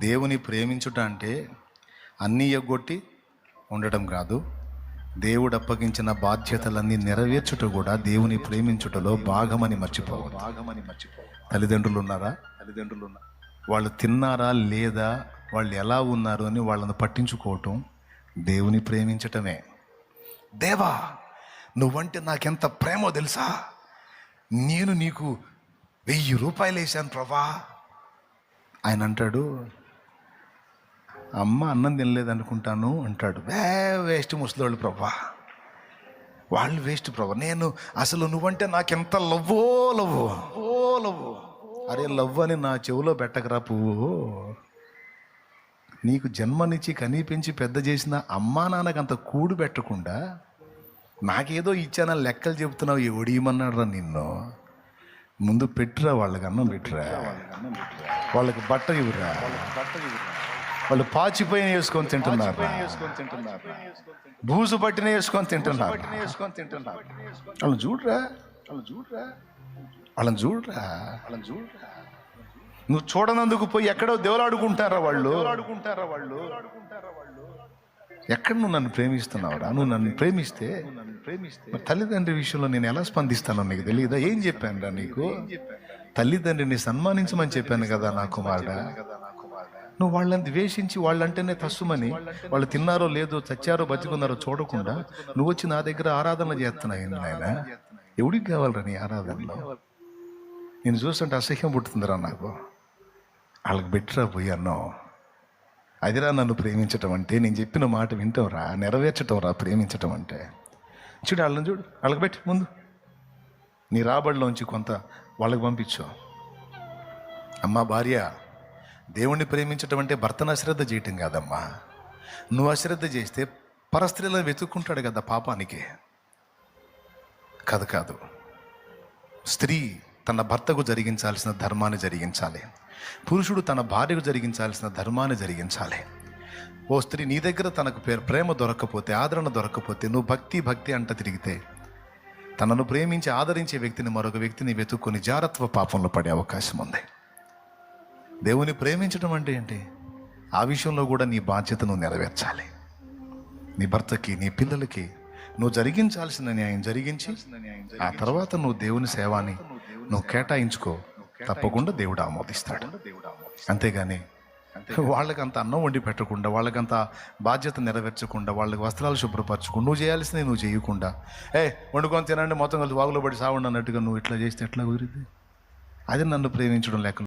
దేవుని ప్రేమించుట అంటే అన్నీ ఎగ్గొట్టి ఉండటం కాదు. దేవుడు అప్పగించిన బాధ్యతలన్నీ నెరవేర్చుట కూడా దేవుని ప్రేమించుటలో భాగమని మర్చిపోవద్దు. తల్లిదండ్రులు ఉన్నారా? వాళ్ళు తిన్నారా లేదా, వాళ్ళు ఎలా ఉన్నారు అని వాళ్ళని పట్టించుకోవటం దేవుని ప్రేమించటమే. దేవా, నువ్వంటే నాకెంత ప్రేమో తెలుసా, నేను నీకు 1000 రూపాయలు వేసాను ప్రభా. ఆయన అంటాడు, అమ్మ అన్నం తినలేదనుకుంటాను అంటాడు. వేస్ట్ ముసలోళ్ళు ప్రభా, వాళ్ళు వేస్ట్ ప్రభా. నేను అసలు నువ్వంటే నాకెంత లవ్వో లవ్వు. అరే లవ్ అని నా చెవిలో పెట్టకరా పువ్వు. నీకు జన్మనిచ్చి కనిపించి పెద్ద చేసిన అమ్మా నాన్నకంత కూడు పెట్టకుండా నాకేదో ఇచ్చానని లెక్కలు చెబుతున్నావు. ఎవడీమన్నాడు రా నిన్ను? ముందు పెట్టురా, వాళ్ళకి అన్నం పెట్టురా, వాళ్ళకి బట్ట ఇవ్వరా. వాళ్ళు పాచిపోయిన వేసుకొని తింటున్నారు, బూజు పట్టిన వేసుకొని తింటున్నారు. వాళ్ళని చూడరా. నువ్వు చూడనందుకు పోయి ఎక్కడో దేవులాడుకుంటారా వాళ్ళు. ఎక్కడ నువ్వు నన్ను ప్రేమిస్తున్నావురా? నువ్వు నన్ను ప్రేమిస్తే తల్లిదండ్రి విషయంలో నేను ఎలా స్పందిస్తానో నీకు తెలియదా? ఏం చెప్పాను రా నీకు? తల్లిదండ్రిని సన్మానించమని చెప్పాను కదా నా కుమారుడా. నువ్వు వాళ్ళని ద్వేషించి వాళ్ళంటేనే తస్సుమని, వాళ్ళు తిన్నారో లేదో, చచ్చారో బతికున్నారో చూడకుండా నువ్వు వచ్చి నా దగ్గర ఆరాధన చేస్తున్నావు. నాయన, ఎవడికి కావాలరా నీ ఆరాధనలో? నేను చూస్తుంటే అసహ్యం పుట్టుతుందిరా నాకు. వాళ్ళకి బెట్టరా పోయి అన్నావు. అదిరా నన్ను ప్రేమించటం అంటే. నేను చెప్పిన మాట వింటావురా, నెరవేర్చటం రా ప్రేమించటం అంటే. చూడు వాళ్ళని, చూడు వాళ్ళకి పెట్టి ముందు నీ రాబడిలోంచి కొంత వాళ్ళకి పంపించు. అమ్మా భార్య, దేవుణ్ణి ప్రేమించటం అంటే భర్తను అశ్రద్ధ చేయటం కాదమ్మా. నువ్వు అశ్రద్ధ చేస్తే పరస్త్రీలను వెతుక్కుంటాడు కదా పాపానికి. కాదు. స్త్రీ తన భర్తకు జరిగించాల్సిన ధర్మాన్ని జరిగించాలి. పురుషుడు తన భార్యకు జరిగించాల్సిన ధర్మాన్ని జరిగించాలి. ఓ స్త్రీ, నీ దగ్గర తనకు ప్రేమ దొరక్కపోతే, ఆదరణ దొరక్కపోతే, నువ్వు భక్తి అంట తిరిగితే, తనను ప్రేమించి ఆదరించే వ్యక్తిని మరొక వ్యక్తిని వెతుక్కొని జారత్వ పాపంలో పడే అవకాశం ఉంది. దేవుని ప్రేమించడం అంటే ఏంటి? ఆ విషయంలో కూడా నీ బాధ్యతను నెరవేర్చాలి. నీ భర్తకి, నీ పిల్లలకి నువ్వు జరిగించాల్సిన న్యాయం జరిగించి, ఆ తర్వాత నువ్వు దేవుని సేవాన్ని నువ్వు కేటాయించుకో. తప్పకుండా దేవుడు ఆమోదిస్తాడు. అంతేగాని వాళ్ళకంత అన్నం వండి పెట్టకుండా, వాళ్ళకంత బాధ్యత నెరవేర్చకుండా, వాళ్ళకి వస్త్రాలు శుభ్రపరచకుండా, నువ్వు చేయాల్సింది నువ్వు చేయకుండా, వండుకొని తినండి మొత్తం కలిసి వాగులో పడి సావండి అన్నట్టుగా నువ్వు ఇట్లా చేస్తే ఎట్లా కుదిరింది? అది నన్ను ప్రేమించడం లెక్క.